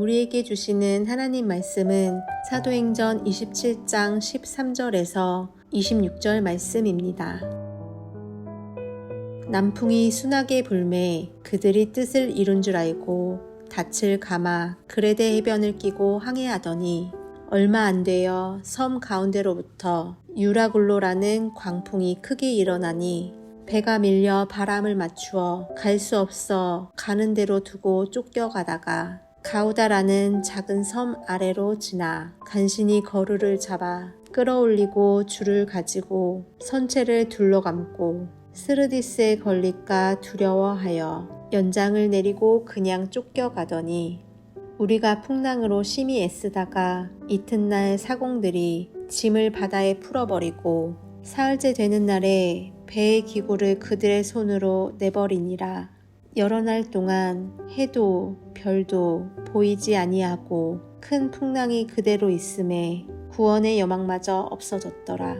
우리에게 주시는 하나님 말씀은 사도행전 27장 13절에서 26절 말씀입니다. 남풍이 순하게 불매 그들이 뜻을 이룬 줄 알고 닻을 감아 그레데 해변을 끼고 항해하더니 얼마 안 되어 섬 가운데로부터 유라굴로라는 광풍이 크게 일어나니 배가 밀려 바람을 맞추어 갈 수 없어 가는 대로 두고 쫓겨가다가 가우다라는 작은 섬 아래로 지나 간신히 거루를 잡아 끌어올리고 줄을 가지고 선체를 둘러감고 스르디스에 걸릴까 두려워하여 연장을 내리고 그냥 쫓겨가더니 우리가 풍랑으로 심히 애쓰다가 이튿날 사공들이 짐을 바다에 풀어버리고 사흘째 되는 날에 배의 기구를 그들의 손으로 내버리니라. 여러 날 동안 해도 별도 보이지 아니하고 큰 풍랑이 그대로 있음에 구원의 여망마저 없어졌더라.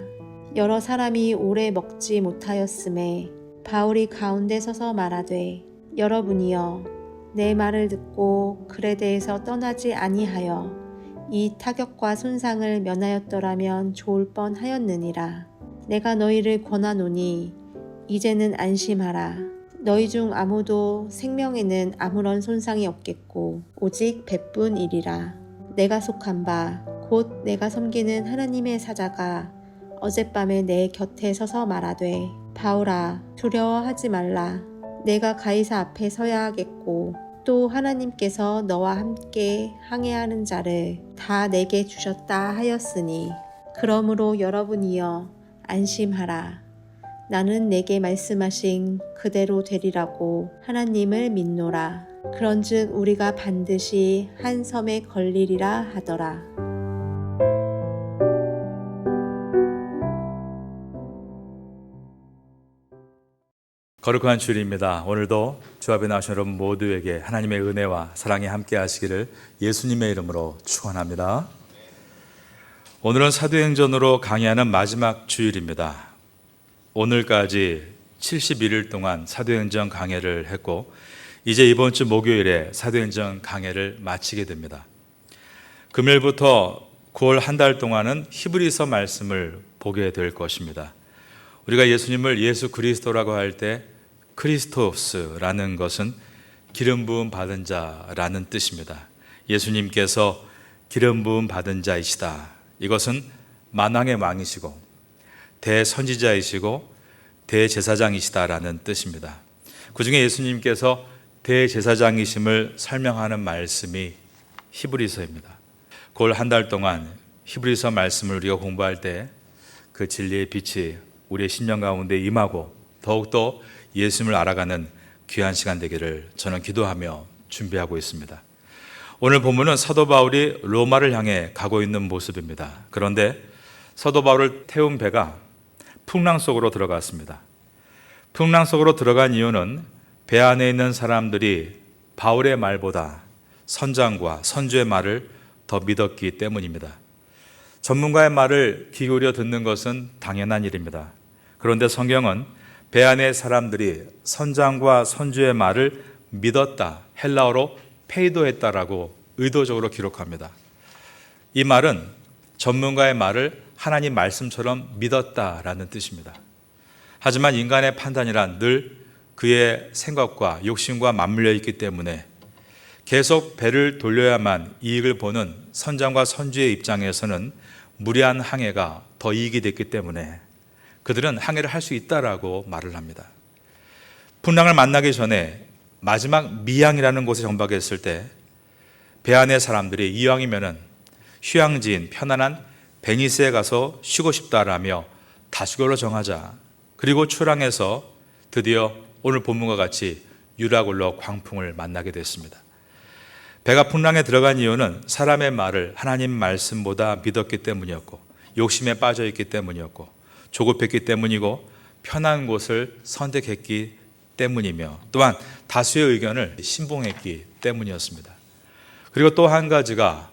여러 사람이 오래 먹지 못하였음에 바울이 가운데 서서 말하되 여러분이여 내 말을 듣고 그레데에서 떠나지 아니하여 이 타격과 손상을 면하였더라면 좋을 뻔하였느니라. 내가 너희를 권하노니 이제는 안심하라. 너희 중 아무도 생명에는 아무런 손상이 없겠고 오직 배뿐이리라. 내가 속한 바 곧 내가 섬기는 하나님의 사자가 어젯밤에 내 곁에 서서 말하되 바울아 두려워하지 말라. 내가 가이사 앞에 서야 하겠고 또 하나님께서 너와 함께 항해하는 자를 다 내게 주셨다 하였으니 그러므로 여러분이여 안심하라. 나는 내게 말씀하신 그대로 되리라고 하나님을 믿노라. 그런즉 우리가 반드시 한 섬에 걸리리라 하더라. 거룩한 주일입니다. 오늘도 주 앞에 나오신 여러분 모두에게 하나님의 은혜와 사랑이 함께 하시기를 예수님의 이름으로 축원합니다. 오늘은 사도행전으로 강의하는 마지막 주일입니다. 오늘까지 71일 동안 사도행전 강해를 했고 이제 이번 주 목요일에 사도행전 강해를 마치게 됩니다. 금요일부터 9월 한 달 동안은 히브리서 말씀을 보게 될 것입니다. 우리가 예수님을 예수 그리스도라고 할 때 크리스토스라는 것은 기름 부음 받은 자라는 뜻입니다. 예수님께서 기름 부음 받은 자이시다. 이것은 만왕의 왕이시고 대선지자이시고 대제사장이시다라는 뜻입니다. 그 중에 예수님께서 대제사장이심을 설명하는 말씀이 히브리서입니다. 9월 한 달 동안 히브리서 말씀을 우리가 공부할 때 그 진리의 빛이 우리의 심령 가운데 임하고 더욱더 예수님을 알아가는 귀한 시간 되기를 저는 기도하며 준비하고 있습니다. 오늘 본문은 사도 바울이 로마를 향해 가고 있는 모습입니다. 그런데 사도 바울을 태운 배가 풍랑 속으로 들어갔습니다. 풍랑 속으로 들어간 이유는 배 안에 있는 사람들이 바울의 말보다 선장과 선주의 말을 더 믿었기 때문입니다. 전문가의 말을 귀 기울여 듣는 것은 당연한 일입니다. 그런데 성경은 배 안의 사람들이 선장과 선주의 말을 믿었다, 헬라어로 페이도했다라고 의도적으로 기록합니다. 이 말은 전문가의 말을 하나님 말씀처럼 믿었다라는 뜻입니다. 하지만 인간의 판단이란 늘 그의 생각과 욕심과 맞물려 있기 때문에 계속 배를 돌려야만 이익을 보는 선장과 선주의 입장에서는 무리한 항해가 더 이익이 됐기 때문에 그들은 항해를 할 수 있다라고 말을 합니다. 풍랑을 만나기 전에 마지막 미양이라는 곳에 정박했을 때 배 안의 사람들이 이왕이면은 휴양지인 편안한 베니스에 가서 쉬고 싶다라며 다수결로 정하자. 그리고 출항해서 드디어 오늘 본문과 같이 유라굴로 광풍을 만나게 됐습니다. 배가 풍랑에 들어간 이유는 사람의 말을 하나님 말씀보다 믿었기 때문이었고 욕심에 빠져있기 때문이었고 조급했기 때문이고 편한 곳을 선택했기 때문이며 또한 다수의 의견을 신봉했기 때문이었습니다. 그리고 또 한 가지가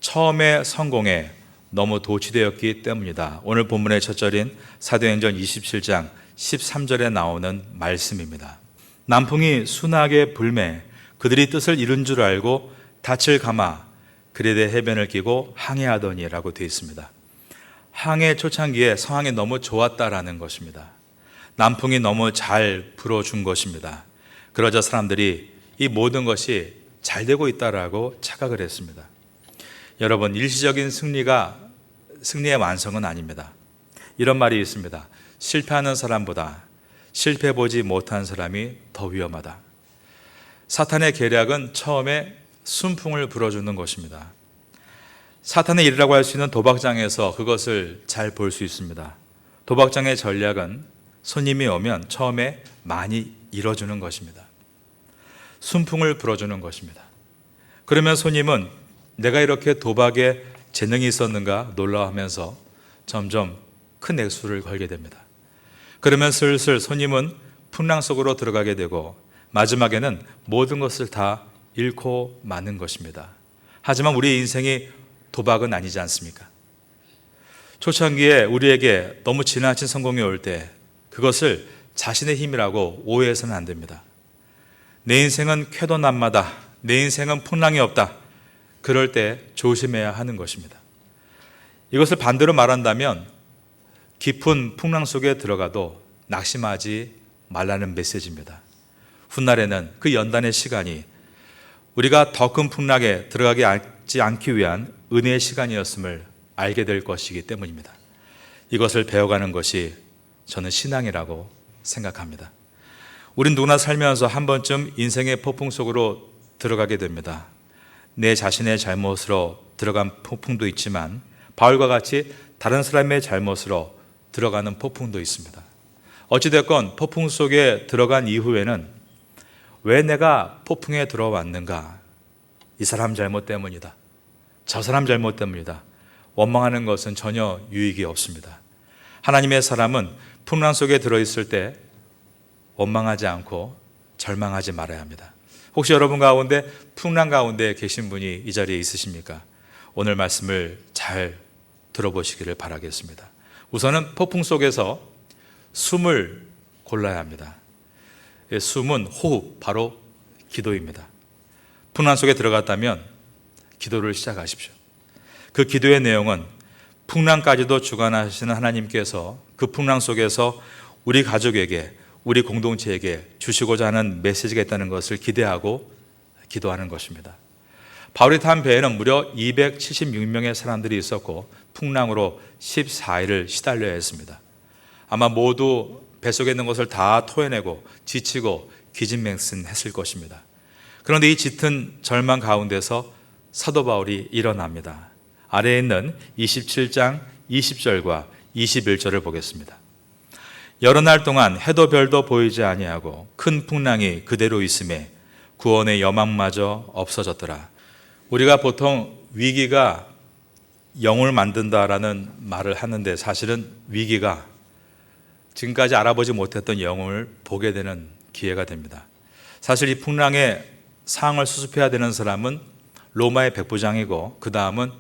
처음의 성공에 너무 도취되었기 때문이다. 오늘 본문의 첫 절인 사도행전 27장 13절에 나오는 말씀입니다. 남풍이 순하게 불매 그들이 뜻을 이룬 줄 알고 닻을 감아 그레데 해변을 끼고 항해하더니라고 되어 있습니다. 항해 초창기에 상황이 너무 좋았다라는 것입니다. 남풍이 너무 잘 불어준 것입니다. 그러자 사람들이 이 모든 것이 잘 되고 있다라고 착각을 했습니다. 여러분, 일시적인 승리의 완성은 아닙니다. 이런 말이 있습니다. 실패하는 사람보다 실패해보지 못한 사람이 더 위험하다. 사탄의 계략은 처음에 순풍을 불어주는 것입니다. 사탄의 일이라고 할 수 있는 도박장에서 그것을 잘 볼 수 있습니다. 도박장의 전략은 손님이 오면 처음에 많이 잃어주는 것입니다. 순풍을 불어주는 것입니다. 그러면 손님은 내가 이렇게 도박에 재능이 있었는가 놀라워하면서 점점 큰 액수를 걸게 됩니다. 그러면 슬슬 손님은 풍랑 속으로 들어가게 되고 마지막에는 모든 것을 다 잃고 마는 것입니다. 하지만 우리의 인생이 도박은 아니지 않습니까? 초창기에 우리에게 너무 지나친 성공이 올 때 그것을 자신의 힘이라고 오해해서는 안 됩니다. 내 인생은 쾌도난마다, 내 인생은 풍랑이 없다. 그럴 때 조심해야 하는 것입니다. 이것을 반대로 말한다면 깊은 풍랑 속에 들어가도 낙심하지 말라는 메시지입니다. 훗날에는 그 연단의 시간이 우리가 더 큰 풍랑에 들어가지 않기 위한 은혜의 시간이었음을 알게 될 것이기 때문입니다. 이것을 배워가는 것이 저는 신앙이라고 생각합니다. 우린 누구나 살면서 한 번쯤 인생의 폭풍 속으로 들어가게 됩니다. 내 자신의 잘못으로 들어간 폭풍도 있지만 바울과 같이 다른 사람의 잘못으로 들어가는 폭풍도 있습니다. 어찌됐건 폭풍 속에 들어간 이후에는 왜 내가 폭풍에 들어왔는가? 이 사람 잘못 때문이다. 저 사람 잘못 때문이다. 원망하는 것은 전혀 유익이 없습니다. 하나님의 사람은 풍랑 속에 들어있을 때 원망하지 않고 절망하지 말아야 합니다. 혹시 여러분 가운데 풍랑 가운데 계신 분이 이 자리에 있으십니까? 오늘 말씀을 잘 들어보시기를 바라겠습니다. 우선은 폭풍 속에서 숨을 골라야 합니다. 숨은 호흡, 바로 기도입니다. 풍랑 속에 들어갔다면 기도를 시작하십시오. 그 기도의 내용은 풍랑까지도 주관하시는 하나님께서 그 풍랑 속에서 우리 가족에게, 우리 공동체에게 주시고자 하는 메시지가 있다는 것을 기대하고 기도하는 것입니다. 바울이 탄 배에는 무려 276명의 사람들이 있었고 풍랑으로 14일을 시달려야 했습니다. 아마 모두 뱃속에 있는 것을 다 토해내고 지치고 기진맥진했을 것입니다. 그런데 이 짙은 절망 가운데서 사도 바울이 일어납니다. 아래에 있는 27장 20절과 21절을 보겠습니다. 여러 날 동안 해도 별도 보이지 아니하고 큰 풍랑이 그대로 있음에 구원의 여망마저 없어졌더라. 우리가 보통 위기가 영을 만든다라는 말을 하는데 사실은 위기가 지금까지 알아보지 못했던 영을 보게 되는 기회가 됩니다. 사실 이 풍랑의 상황을 수습해야 되는 사람은 로마의 백부장이고 그 다음은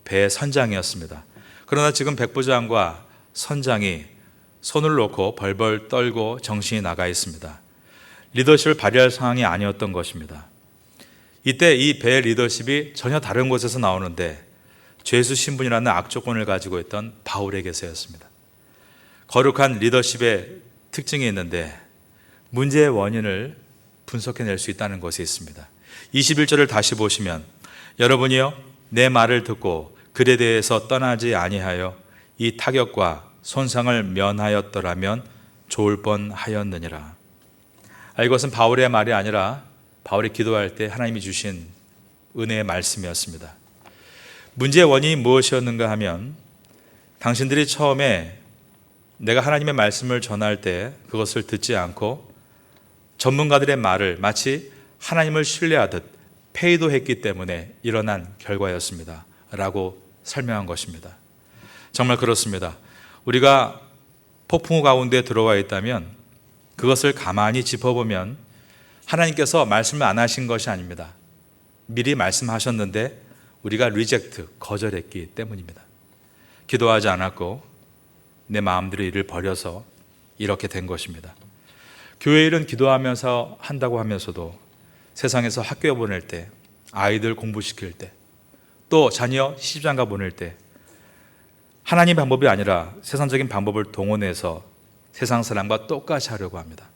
배의 선장이었습니다. 그러나 지금 백부장과 선장이 손을 놓고 벌벌 떨고 정신이 나가 있습니다. 리더십을 발휘할 상황이 아니었던 것입니다. 이때 이 배의 리더십이 전혀 다른 곳에서 나오는데 죄수 신분이라는 악조건을 가지고 있던 바울에게서였습니다. 거룩한 리더십의 특징이 있는데 문제의 원인을 분석해낼 수 있다는 것이 있습니다. 21절을 다시 보시면 여러분이요 내 말을 듣고 글에 대해서 떠나지 아니하여 이 타격과 손상을 면하였더라면 좋을 뻔하였느니라. 이것은 바울의 말이 아니라 바울이 기도할 때 하나님이 주신 은혜의 말씀이었습니다. 문제의 원인이 무엇이었는가 하면 당신들이 처음에 내가 하나님의 말씀을 전할 때 그것을 듣지 않고 전문가들의 말을 마치 하나님을 신뢰하듯 페이도했기 때문에 일어난 결과였습니다. 라고 설명한 것입니다. 정말 그렇습니다. 우리가 폭풍우 가운데 들어와 있다면 그것을 가만히 짚어보면 하나님께서 말씀을 안 하신 것이 아닙니다. 미리 말씀하셨는데 우리가 거절했기 때문입니다. 기도하지 않았고 내 마음대로 일을 벌여서 이렇게 된 것입니다. 교회 일은 기도하면서 한다고 하면서도 세상에서 학교에 보낼 때 아이들 공부시킬 때, 또 자녀 시집장가 보낼 때 하나님 방법이 아니라 세상적인 방법을 동원해서 세상 사람과 똑같이 하려고 합니다.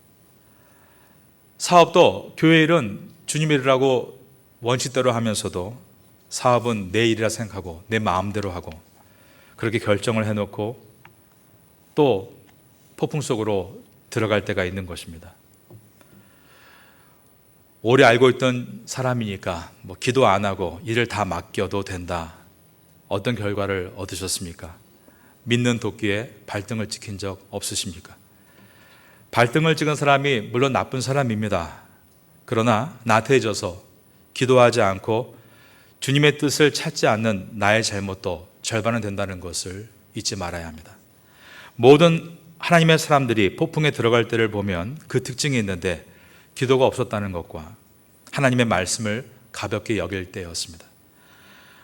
사업도 교회 일은 주님 일이라고 원칙대로 하면서도 사업은 내 일이라 생각하고 내 마음대로 하고 그렇게 결정을 해놓고 또 폭풍 속으로 들어갈 때가 있는 것입니다. 오래 알고 있던 사람이니까 기도 안 하고 일을 다 맡겨도 된다. 어떤 결과를 얻으셨습니까? 믿는 도끼에 발등을 찍힌 적 없으십니까? 발등을 찍은 사람이 물론 나쁜 사람입니다. 그러나 나태해져서 기도하지 않고 주님의 뜻을 찾지 않는 나의 잘못도 절반은 된다는 것을 잊지 말아야 합니다. 모든 하나님의 사람들이 폭풍에 들어갈 때를 보면 그 특징이 있는데 기도가 없었다는 것과 하나님의 말씀을 가볍게 여길 때였습니다.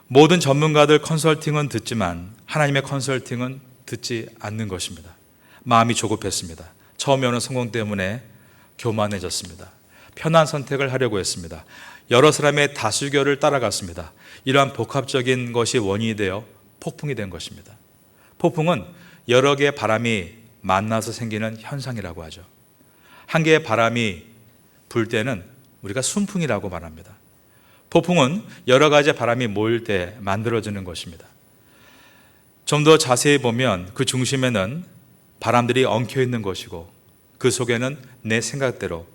모든 전문가들 컨설팅은 듣지만 하나님의 컨설팅은 듣지 않는 것입니다. 마음이 조급했습니다. 처음에 오는 성공 때문에 교만해졌습니다. 편한 선택을 하려고 했습니다. 여러 사람의 다수결을 따라갔습니다. 이러한 복합적인 것이 원인이 되어 폭풍이 된 것입니다. 폭풍은 여러 개의 바람이 만나서 생기는 현상이라고 하죠. 한 개의 바람이 불 때는 우리가 순풍이라고 말합니다. 폭풍은 여러 가지 바람이 모일 때 만들어지는 것입니다. 좀 더 자세히 보면 그 중심에는 바람들이 엉켜 있는 것이고 그 속에는 내 생각대로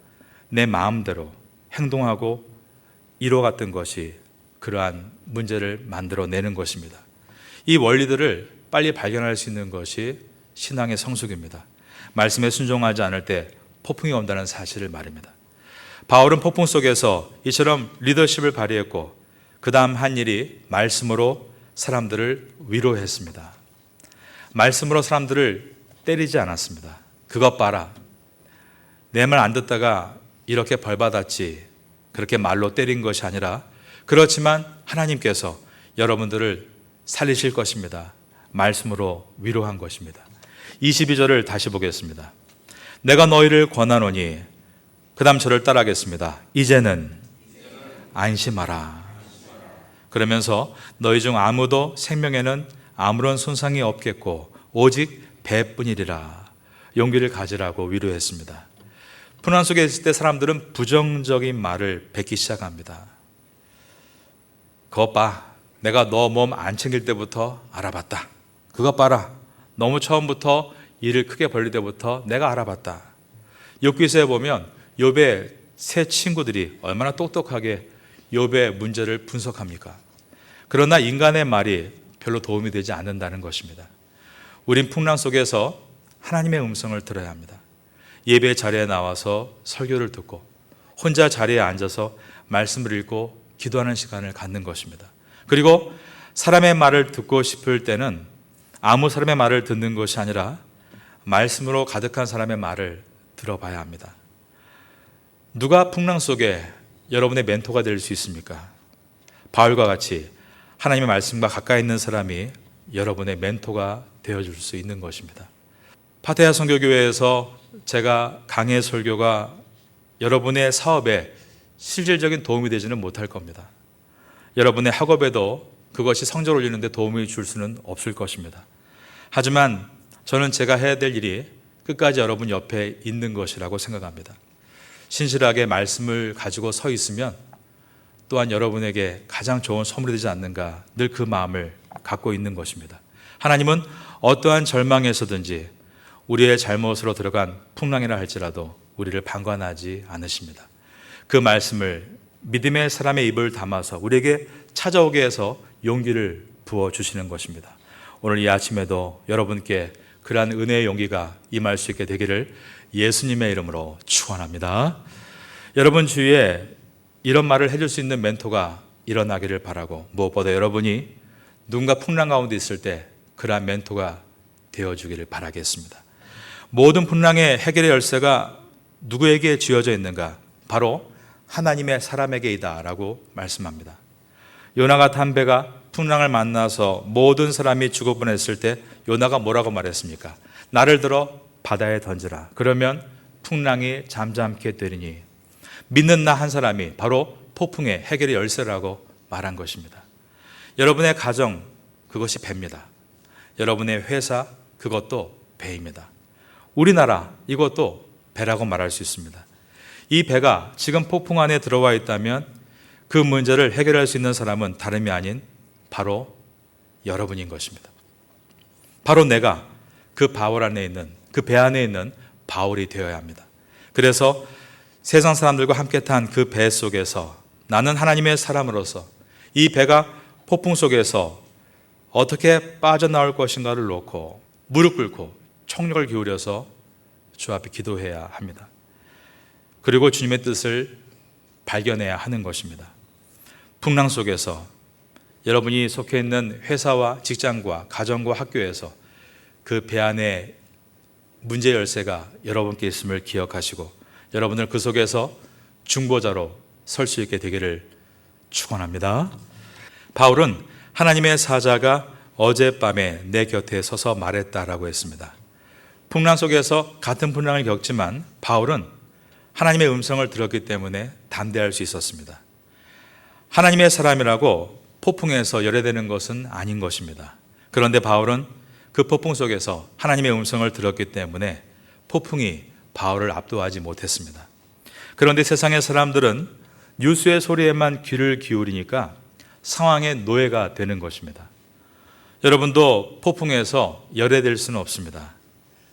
내 마음대로 행동하고 이뤄갔던 것이 그러한 문제를 만들어내는 것입니다. 이 원리들을 빨리 발견할 수 있는 것이 신앙의 성숙입니다. 말씀에 순종하지 않을 때 폭풍이 온다는 사실을 말입니다. 바울은 폭풍 속에서 이처럼 리더십을 발휘했고 그 다음 한 일이 말씀으로 사람들을 위로했습니다. 말씀으로 사람들을 때리지 않았습니다. 그것 봐라. 내 말 안 듣다가 이렇게 벌받았지. 그렇게 말로 때린 것이 아니라 그렇지만 하나님께서 여러분들을 살리실 것입니다. 말씀으로 위로한 것입니다. 22절을 다시 보겠습니다. 내가 너희를 권하노니 그 다음 저를 따라하겠습니다. 이제는 안심하라. 그러면서 너희 중 아무도 생명에는 아무런 손상이 없겠고 오직 배뿐이리라. 용기를 가지라고 위로했습니다. 풍랑 속에 있을 때 사람들은 부정적인 말을 뱉기 시작합니다. 그것 봐. 내가 너 몸 안 챙길 때부터 알아봤다. 그것 봐라. 너무 처음부터 일을 크게 벌릴 때부터 내가 알아봤다. 욥기서에 보면 욥의 세 친구들이 얼마나 똑똑하게 욥의 문제를 분석합니까? 그러나 인간의 말이 별로 도움이 되지 않는다는 것입니다. 우린 풍랑 속에서 하나님의 음성을 들어야 합니다. 예배 자리에 나와서 설교를 듣고 혼자 자리에 앉아서 말씀을 읽고 기도하는 시간을 갖는 것입니다. 그리고 사람의 말을 듣고 싶을 때는 아무 사람의 말을 듣는 것이 아니라 말씀으로 가득한 사람의 말을 들어봐야 합니다. 누가 풍랑 속에 여러분의 멘토가 될 수 있습니까? 바울과 같이 하나님의 말씀과 가까이 있는 사람이 여러분의 멘토가 되어줄 수 있는 것입니다. 파테야 선교교회에서 제가 강의 설교가 여러분의 사업에 실질적인 도움이 되지는 못할 겁니다. 여러분의 학업에도 그것이 성적을 올리는 데 도움이 줄 수는 없을 것입니다. 하지만 저는 제가 해야 될 일이 끝까지 여러분 옆에 있는 것이라고 생각합니다. 신실하게 말씀을 가지고 서 있으면 또한 여러분에게 가장 좋은 선물이 되지 않는가 늘 그 마음을 갖고 있는 것입니다. 하나님은 어떠한 절망에서든지 우리의 잘못으로 들어간 풍랑이라 할지라도 우리를 방관하지 않으십니다. 그 말씀을 믿음의 사람의 입을 담아서 우리에게 찾아오게 해서 용기를 부어주시는 것입니다. 오늘 이 아침에도 여러분께 그러한 은혜의 용기가 임할 수 있게 되기를 예수님의 이름으로 축원합니다. 여러분 주위에 이런 말을 해줄 수 있는 멘토가 일어나기를 바라고 무엇보다 여러분이 누군가 풍랑 가운데 있을 때 그러한 멘토가 되어주기를 바라겠습니다. 모든 풍랑의 해결의 열쇠가 누구에게 쥐어져 있는가? 바로 하나님의 사람에게이다 라고 말씀합니다. 요나 같은 한 배가 풍랑을 만나서 모든 사람이 죽을 뻔했을 때 요나가 뭐라고 말했습니까? 나를 들어 바다에 던지라. 그러면 풍랑이 잠잠케 되리니 믿는 나 한 사람이 바로 폭풍의 해결의 열쇠라고 말한 것입니다. 여러분의 가정, 그것이 배입니다. 여러분의 회사, 그것도 배입니다. 우리나라, 이것도 배라고 말할 수 있습니다. 이 배가 지금 폭풍 안에 들어와 있다면 그 문제를 해결할 수 있는 사람은 다름이 아닌 바로 여러분인 것입니다. 바로 내가 그 바울 안에 있는, 그 배 안에 있는 바울이 되어야 합니다. 그래서 세상 사람들과 함께 탄 그 배 속에서 나는 하나님의 사람으로서 이 배가 폭풍 속에서 어떻게 빠져나올 것인가를 놓고 무릎 꿇고 총력을 기울여서 주 앞에 기도해야 합니다. 그리고 주님의 뜻을 발견해야 하는 것입니다. 풍랑 속에서 여러분이 속해 있는 회사와 직장과 가정과 학교에서 그 배 안에 문제 열쇠가 여러분께 있음을 기억하시고 여러분을 그 속에서 중보자로 설 수 있게 되기를 축원합니다. 바울은 하나님의 사자가 어젯밤에 내 곁에 서서 말했다라고 했습니다. 풍랑 속에서 같은 풍랑을 겪지만 바울은 하나님의 음성을 들었기 때문에 담대할 수 있었습니다. 하나님의 사람이라고 폭풍에서 열애되는 것은 아닌 것입니다. 그런데 바울은 그 폭풍 속에서 하나님의 음성을 들었기 때문에 폭풍이 바울을 압도하지 못했습니다. 그런데 세상의 사람들은 뉴스의 소리에만 귀를 기울이니까 상황의 노예가 되는 것입니다. 여러분도 폭풍에서 열애될 수는 없습니다.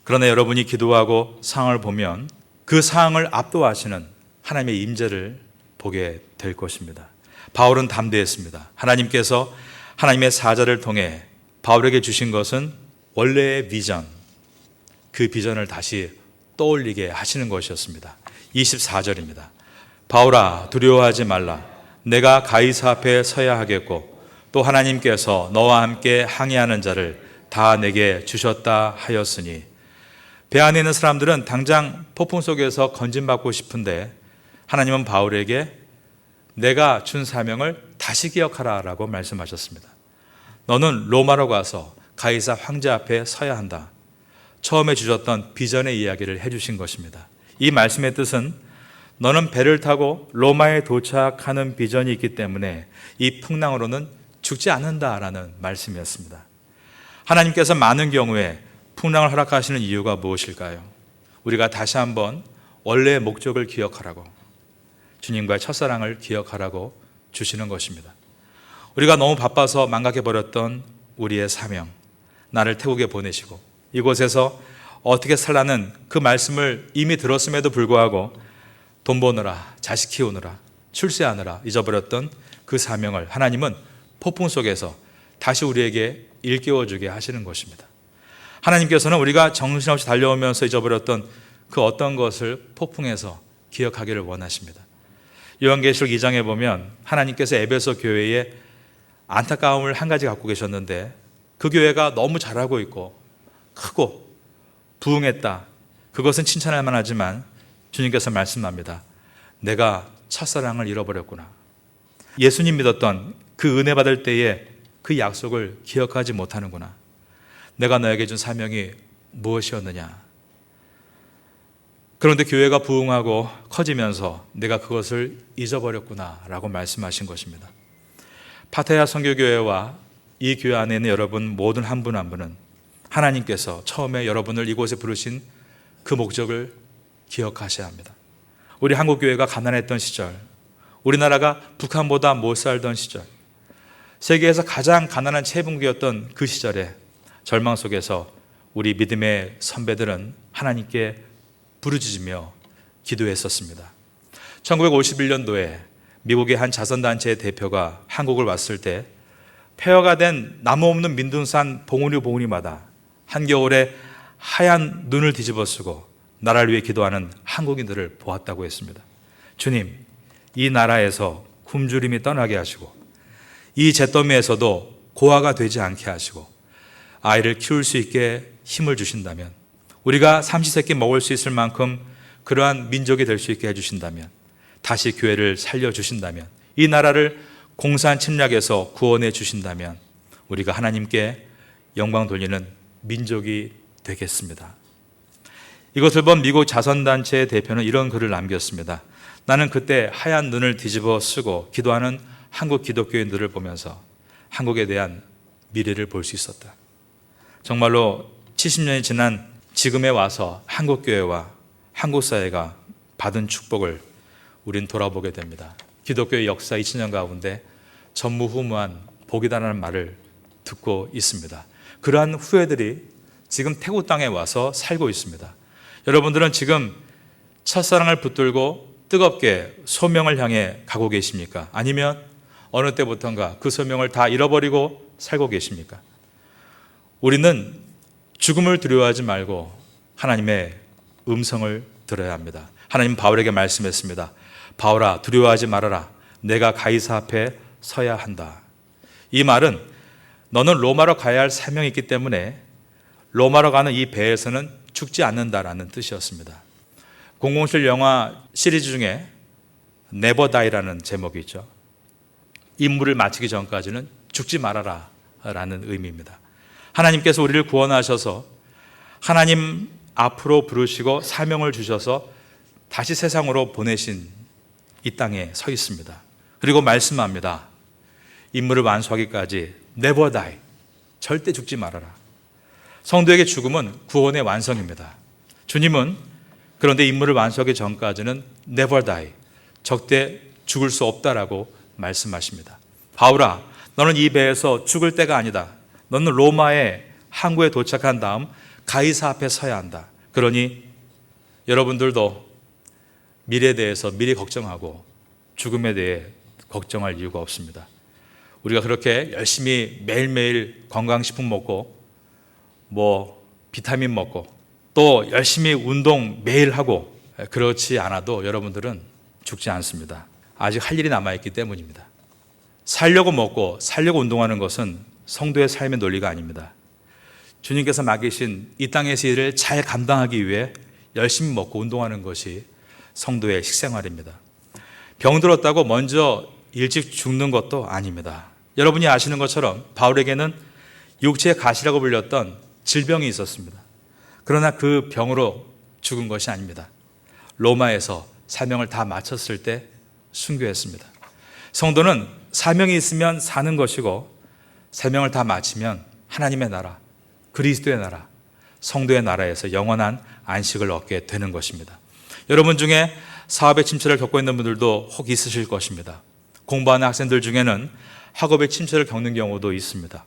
그러나 여러분이 기도하고 상황을 보면 그 상황을 압도하시는 하나님의 임재를 보게 될 것입니다. 바울은 담대했습니다. 하나님께서 하나님의 사자를 통해 바울에게 주신 것은 원래의 비전, 그 비전을 다시 떠올리게 하시는 것이었습니다. 24절입니다. 바울아, 두려워하지 말라. 내가 가이사 앞에 서야 하겠고 또 하나님께서 너와 함께 항해하는 자를 다 내게 주셨다 하였으니. 배 안에 있는 사람들은 당장 폭풍 속에서 건진받고 싶은데 하나님은 바울에게 내가 준 사명을 다시 기억하라 라고 말씀하셨습니다. 너는 로마로 가서 가이사 황제 앞에 서야 한다. 처음에 주셨던 비전의 이야기를 해주신 것입니다. 이 말씀의 뜻은 너는 배를 타고 로마에 도착하는 비전이 있기 때문에 이 풍랑으로는 죽지 않는다라는 말씀이었습니다. 하나님께서 많은 경우에 풍랑을 허락하시는 이유가 무엇일까요? 우리가 다시 한번 원래의 목적을 기억하라고, 주님과의 첫사랑을 기억하라고 주시는 것입니다. 우리가 너무 바빠서 망각해버렸던 우리의 사명, 나를 태국에 보내시고 이곳에서 어떻게 살라는 그 말씀을 이미 들었음에도 불구하고 돈 버느라, 자식 키우느라, 출세하느라 잊어버렸던 그 사명을 하나님은 폭풍 속에서 다시 우리에게 일깨워주게 하시는 것입니다. 하나님께서는 우리가 정신없이 달려오면서 잊어버렸던 그 어떤 것을 폭풍에서 기억하기를 원하십니다. 요한계시록 2장에 보면 하나님께서 에베소 교회에 안타까움을 한 가지 갖고 계셨는데 그 교회가 너무 잘하고 있고 크고 부흥했다. 그것은 칭찬할 만하지만 주님께서 말씀합니다. 내가 첫사랑을 잃어버렸구나. 예수님 믿었던 그 은혜 받을 때에 그 약속을 기억하지 못하는구나. 내가 너에게 준 사명이 무엇이었느냐. 그런데 교회가 부흥하고 커지면서 내가 그것을 잊어버렸구나 라고 말씀하신 것입니다. 파타야 선교교회와 이 교회 안에 있는 여러분 모든 한 분 한 분은 하나님께서 처음에 여러분을 이곳에 부르신 그 목적을 기억하셔야 합니다. 우리 한국교회가 가난했던 시절, 우리나라가 북한보다 못 살던 시절, 세계에서 가장 가난한 채분국이었던 그 시절에 절망 속에서 우리 믿음의 선배들은 하나님께 부르짖으며 기도했었습니다. 1951년도에 미국의 한 자선단체의 대표가 한국을 왔을 때 폐허가 된 나무 없는 민둥산 봉우리마다 한겨울에 하얀 눈을 뒤집어 쓰고 나라를 위해 기도하는 한국인들을 보았다고 했습니다. 주님, 이 나라에서 굶주림이 떠나게 하시고 이 잿더미에서도 고아가 되지 않게 하시고 아이를 키울 수 있게 힘을 주신다면, 우리가 삼시세끼 먹을 수 있을 만큼 그러한 민족이 될 수 있게 해주신다면, 다시 교회를 살려주신다면, 이 나라를 공산 침략에서 구원해 주신다면 우리가 하나님께 영광 돌리는 민족이 되겠습니다. 이것을 본 미국 자선단체의 대표는 이런 글을 남겼습니다. 나는 그때 하얀 눈을 뒤집어 쓰고 기도하는 한국 기독교인들을 보면서 한국에 대한 미래를 볼 수 있었다. 정말로 70년이 지난 지금에 와서 한국교회와 한국사회가 받은 축복을 우린 돌아보게 됩니다. 기독교의 역사 2000년 가운데 전무후무한 복이다라는 말을 듣고 있습니다. 그러한 후예들이 지금 태국 땅에 와서 살고 있습니다. 여러분들은 지금 첫사랑을 붙들고 뜨겁게 소명을 향해 가고 계십니까? 아니면 어느 때부턴가 그 소명을 다 잃어버리고 살고 계십니까? 우리는 죽음을 두려워하지 말고 하나님의 음성을 들어야 합니다. 하나님 바울에게 말씀했습니다. 바울아, 두려워하지 말아라. 내가 가이사 앞에 서야 한다. 이 말은 너는 로마로 가야 할 사명이 있기 때문에 로마로 가는 이 배에서는 죽지 않는다라는 뜻이었습니다. 007 영화 시리즈 중에 Never Die라는 제목이 있죠. 임무를 마치기 전까지는 죽지 말아라 라는 의미입니다. 하나님께서 우리를 구원하셔서 하나님 앞으로 부르시고 사명을 주셔서 다시 세상으로 보내신 이 땅에 서 있습니다. 그리고 말씀합니다. 임무를 완수하기까지 never die, 절대 죽지 말아라. 성도에게 죽음은 구원의 완성입니다. 주님은 그런데 임무를 완수하기 전까지는 never die, 절대 죽을 수 없다라고 말씀하십니다. 바울아, 너는 이 배에서 죽을 때가 아니다. 너는 로마의 항구에 도착한 다음 가이사 앞에 서야 한다. 그러니 여러분들도 미래에 대해서 미리 걱정하고 죽음에 대해 걱정할 이유가 없습니다. 우리가 그렇게 열심히 매일매일 건강식품 먹고 비타민 먹고 또 열심히 운동 매일 하고 그렇지 않아도 여러분들은 죽지 않습니다. 아직 할 일이 남아있기 때문입니다. 살려고 먹고 살려고 운동하는 것은 성도의 삶의 논리가 아닙니다. 주님께서 맡기신 이 땅에서 일을 잘 감당하기 위해 열심히 먹고 운동하는 것이 성도의 식생활입니다. 병들었다고 먼저 일찍 죽는 것도 아닙니다. 여러분이 아시는 것처럼 바울에게는 육체의 가시라고 불렸던 질병이 있었습니다. 그러나 그 병으로 죽은 것이 아닙니다. 로마에서 사명을 다 마쳤을 때 순교했습니다. 성도는 사명이 있으면 사는 것이고 사명을 다 마치면 하나님의 나라, 그리스도의 나라, 성도의 나라에서 영원한 안식을 얻게 되는 것입니다. 여러분 중에 사업의 침체를 겪고 있는 분들도 혹 있으실 것입니다. 공부하는 학생들 중에는 학업의 침체를 겪는 경우도 있습니다.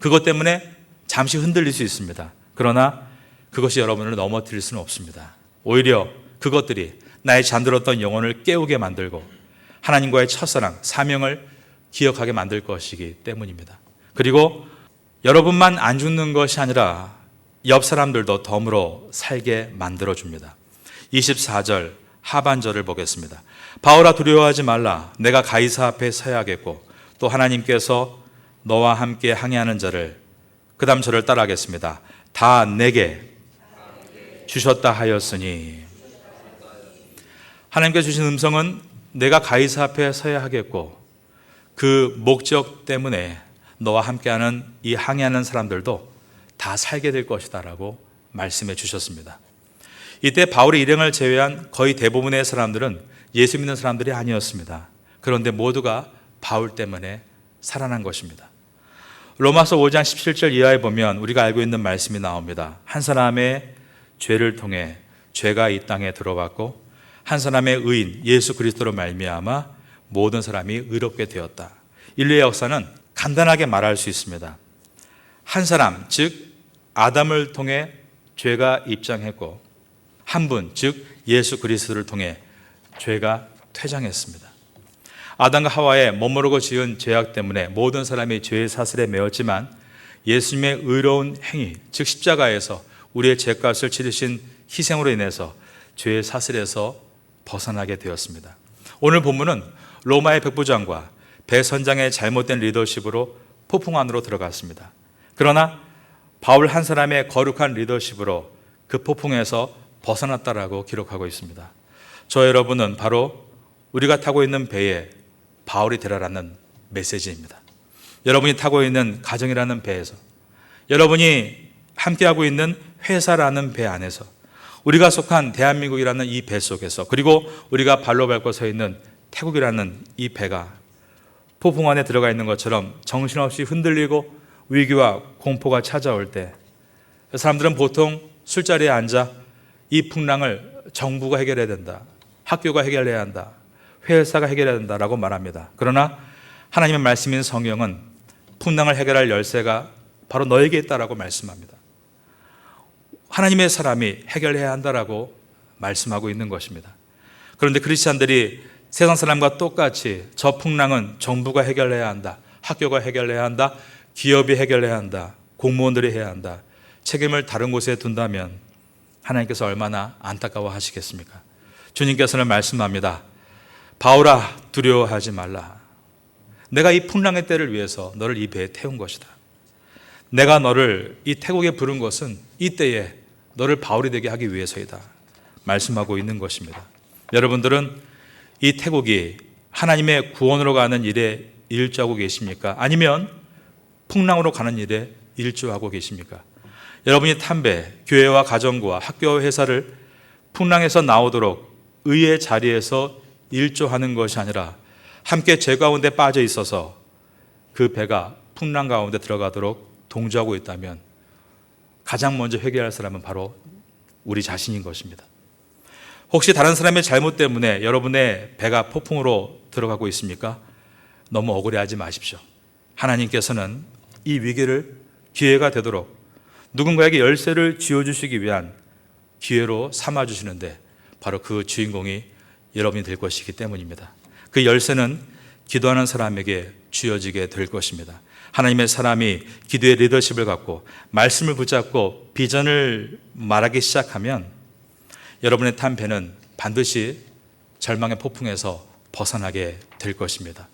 그것 때문에 잠시 흔들릴 수 있습니다. 그러나 그것이 여러분을 넘어뜨릴 수는 없습니다. 오히려 그것들이 나의 잠들었던 영혼을 깨우게 만들고 하나님과의 첫사랑, 사명을 기억하게 만들 것이기 때문입니다. 그리고 여러분만 안 죽는 것이 아니라 옆 사람들도 덤으로 살게 만들어줍니다. 24절 하반절을 보겠습니다. 바울아, 두려워하지 말라. 내가 가이사 앞에 서야겠고 또 하나님께서 너와 함께 항해하는 자를, 그 다음 절을 따라하겠습니다. 다 내게 주셨다 하였으니. 하나님께 주신 음성은 내가 가이사 앞에 서야 하겠고 그 목적 때문에 너와 함께하는 이 항해하는 사람들도 다 살게 될 것이다 라고 말씀해 주셨습니다. 이때 바울의 일행을 제외한 거의 대부분의 사람들은 예수 믿는 사람들이 아니었습니다. 그런데 모두가 바울 때문에 살아난 것입니다. 로마서 5장 17절 이하에 보면 우리가 알고 있는 말씀이 나옵니다. 한 사람의 죄를 통해 죄가 이 땅에 들어왔고 한 사람의 의인 예수 그리스도로 말미암아 모든 사람이 의롭게 되었다. 인류의 역사는 간단하게 말할 수 있습니다. 한 사람, 즉 아담을 통해 죄가 입장했고 한 분, 즉 예수 그리스도를 통해 죄가 퇴장했습니다. 아담과 하와의 멋모르고 지은 죄악 때문에 모든 사람이 죄의 사슬에 매었지만 예수님의 의로운 행위, 즉 십자가에서 우리의 죄값을 치르신 희생으로 인해서 죄의 사슬에서 벗어나게 되었습니다. 오늘 본문은 로마의 백부장과 배선장의 잘못된 리더십으로 폭풍 안으로 들어갔습니다. 그러나 바울 한 사람의 거룩한 리더십으로 그 폭풍에서 벗어났다라고 기록하고 있습니다. 저 여러분은 바로 우리가 타고 있는 배에 바울이 되라라는 메시지입니다. 여러분이 타고 있는 가정이라는 배에서, 여러분이 함께하고 있는 회사라는 배 안에서 우리가 속한 대한민국이라는 이 배 속에서, 그리고 우리가 발로 밟고 서 있는 태국이라는 이 배가 폭풍 안에 들어가 있는 것처럼 정신없이 흔들리고 위기와 공포가 찾아올 때 사람들은 보통 술자리에 앉아 이 풍랑을 정부가 해결해야 된다, 학교가 해결해야 한다, 회사가 해결해야 된다라고 말합니다. 그러나 하나님의 말씀인 성경은 풍랑을 해결할 열쇠가 바로 너에게 있다라고 말씀합니다. 하나님의 사람이 해결해야 한다라고 말씀하고 있는 것입니다. 그런데 크리스찬들이 세상 사람과 똑같이 저 풍랑은 정부가 해결해야 한다, 학교가 해결해야 한다, 기업이 해결해야 한다, 공무원들이 해야 한다, 책임을 다른 곳에 둔다면 하나님께서 얼마나 안타까워 하시겠습니까? 주님께서는 말씀합니다. 바울아, 두려워하지 말라. 내가 이 풍랑의 때를 위해서 너를 이 배에 태운 것이다. 내가 너를 이 태국에 부른 것은 이 때에 너를 바울이 되게 하기 위해서이다 말씀하고 있는 것입니다. 여러분들은 이 태국이 하나님의 구원으로 가는 일에 일조하고 계십니까? 아니면 풍랑으로 가는 일에 일조하고 계십니까? 여러분이 탄 배, 교회와 가정과 학교와 회사를 풍랑에서 나오도록 의의 자리에서 일조하는 것이 아니라 함께 죄 가운데 빠져 있어서 그 배가 풍랑 가운데 들어가도록 동조하고 있다면 가장 먼저 회개할 사람은 바로 우리 자신인 것입니다. 혹시 다른 사람의 잘못 때문에 여러분의 배가 폭풍으로 들어가고 있습니까? 너무 억울해하지 마십시오. 하나님께서는 이 위기를 기회가 되도록 누군가에게 열쇠를 쥐어주시기 위한 기회로 삼아주시는데 바로 그 주인공이 여러분이 될 것이기 때문입니다. 그 열쇠는 기도하는 사람에게 쥐어지게 될 것입니다. 하나님의 사람이 기도의 리더십을 갖고 말씀을 붙잡고 비전을 말하기 시작하면 여러분의 탄 배는 반드시 절망의 폭풍에서 벗어나게 될 것입니다.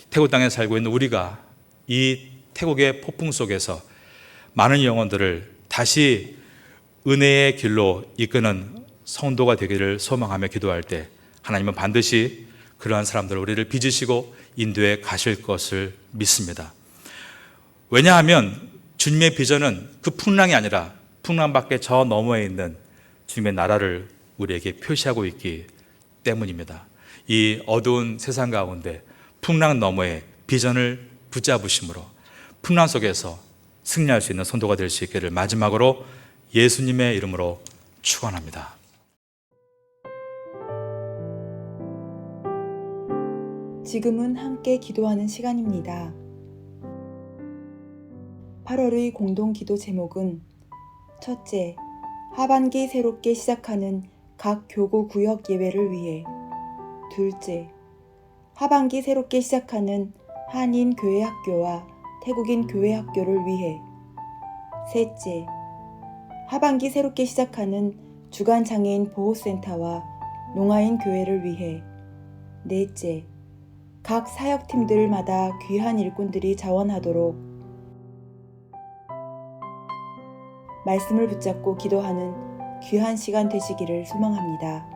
태국 땅에 살고 있는 우리가 이 태국의 폭풍 속에서 많은 영혼들을 다시 은혜의 길로 이끄는 성도가 되기를 소망하며 기도할 때 하나님은 반드시 그러한 사람들을 우리를 빚으시고 인도해 가실 것을 믿습니다. 왜냐하면 주님의 비전은 그 풍랑이 아니라 풍랑 밖에 저 너머에 있는 주님의 나라를 우리에게 표시하고 있기 때문입니다. 이 어두운 세상 가운데 풍랑 너머에 비전을 붙잡으심으로 풍랑 속에서 승리할 수 있는 성도가 될 수 있기를 마지막으로 예수님의 이름으로 축원합니다. 지금은 함께 기도하는 시간입니다. 8월의 공동 기도 제목은 첫째, 하반기 새롭게 시작하는 각 교구 구역 예배를 위해. 둘째, 하반기 새롭게 시작하는 한인 교회 학교와 태국인 교회 학교를 위해. 셋째, 하반기 새롭게 시작하는 주간 장애인 보호센터와 농아인 교회를 위해. 넷째, 각 사역팀들마다 귀한 일꾼들이 자원하도록 말씀을 붙잡고 기도하는 귀한 시간 되시기를 소망합니다.